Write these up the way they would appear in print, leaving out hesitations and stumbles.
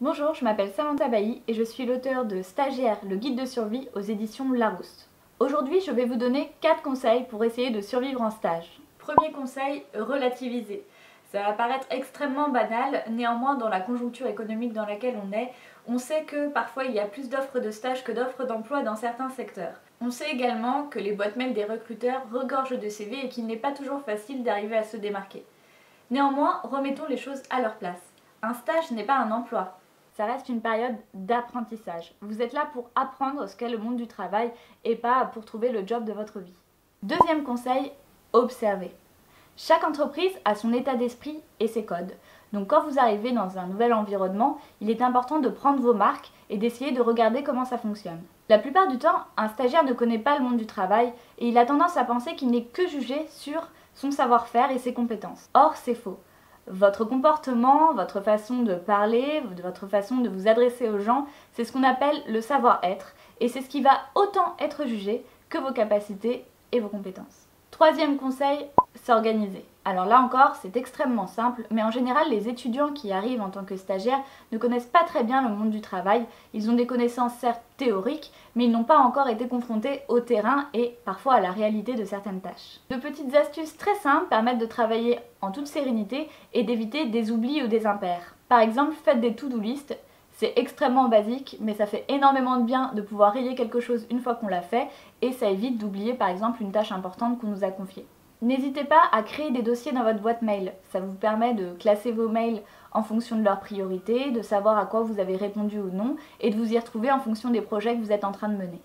Bonjour, je m'appelle Samantha Bailly et je suis l'auteure de Stagiaire, le guide de survie aux éditions Larousse. Aujourd'hui, je vais vous donner 4 conseils pour essayer de survivre en stage. Premier conseil, relativiser. Ça va paraître extrêmement banal, néanmoins dans la conjoncture économique dans laquelle on sait que parfois il y a plus d'offres de stage que d'offres d'emploi dans certains secteurs. On sait également que les boîtes mail des recruteurs regorgent de CV et qu'il n'est pas toujours facile d'arriver à se démarquer. Néanmoins, remettons les choses à leur place. Un stage n'est pas un emploi. Ça reste une période d'apprentissage. Vous êtes là pour apprendre ce qu'est le monde du travail et pas pour trouver le job de votre vie. Deuxième conseil, observez. Chaque entreprise a son état d'esprit et ses codes. Donc quand vous arrivez dans un nouvel environnement, il est important de prendre vos marques et d'essayer de regarder comment ça fonctionne. La plupart du temps, un stagiaire ne connaît pas le monde du travail et il a tendance à penser qu'il n'est que jugé sur son savoir-faire et ses compétences. Or, c'est faux. Votre comportement, votre façon de parler, votre façon de vous adresser aux gens, c'est ce qu'on appelle le savoir-être et c'est ce qui va autant être jugé que vos capacités et vos compétences. Troisième conseil, s'organiser. Alors là encore, c'est extrêmement simple, mais en général, les étudiants qui arrivent en tant que stagiaires ne connaissent pas très bien le monde du travail. Ils ont des connaissances certes théoriques, mais ils n'ont pas encore été confrontés au terrain et parfois à la réalité de certaines tâches. De petites astuces très simples permettent de travailler en toute sérénité et d'éviter des oublis ou des impairs. Par exemple, faites des to-do list. C'est extrêmement basique, mais ça fait énormément de bien de pouvoir rayer quelque chose une fois qu'on l'a fait et ça évite d'oublier par exemple une tâche importante qu'on nous a confiée. N'hésitez pas à créer des dossiers dans votre boîte mail. Ça vous permet de classer vos mails en fonction de leur priorité, de savoir à quoi vous avez répondu ou non et de vous y retrouver en fonction des projets que vous êtes en train de mener.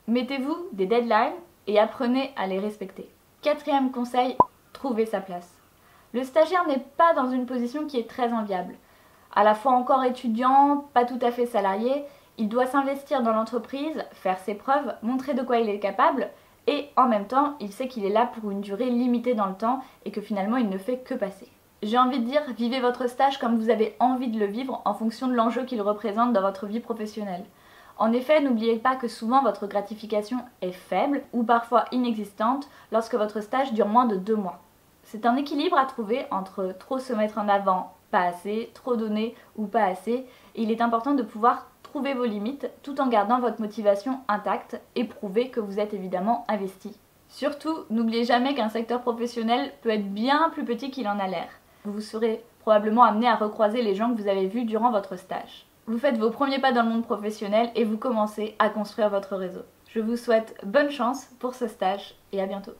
Mettez-vous des deadlines et apprenez à les respecter. Quatrième conseil, trouvez sa place. Le stagiaire n'est pas dans une position qui est très enviable. À la fois encore étudiant, pas tout à fait salarié, il doit s'investir dans l'entreprise, faire ses preuves, montrer de quoi il est capable et en même temps, il sait qu'il est là pour une durée limitée dans le temps et que finalement il ne fait que passer. J'ai envie de dire, vivez votre stage comme vous avez envie de le vivre en fonction de l'enjeu qu'il représente dans votre vie professionnelle. En effet, n'oubliez pas que souvent votre gratification est faible ou parfois inexistante lorsque votre stage dure moins de 2 mois. C'est un équilibre à trouver entre trop se mettre en avant, pas assez, trop donner ou pas assez, et il est important de pouvoir trouver vos limites tout en gardant votre motivation intacte et prouver que vous êtes évidemment investi. Surtout, n'oubliez jamais qu'un secteur professionnel peut être bien plus petit qu'il en a l'air. Vous serez probablement amené à recroiser les gens que vous avez vus durant votre stage. Vous faites vos premiers pas dans le monde professionnel et vous commencez à construire votre réseau. Je vous souhaite bonne chance pour ce stage et à bientôt.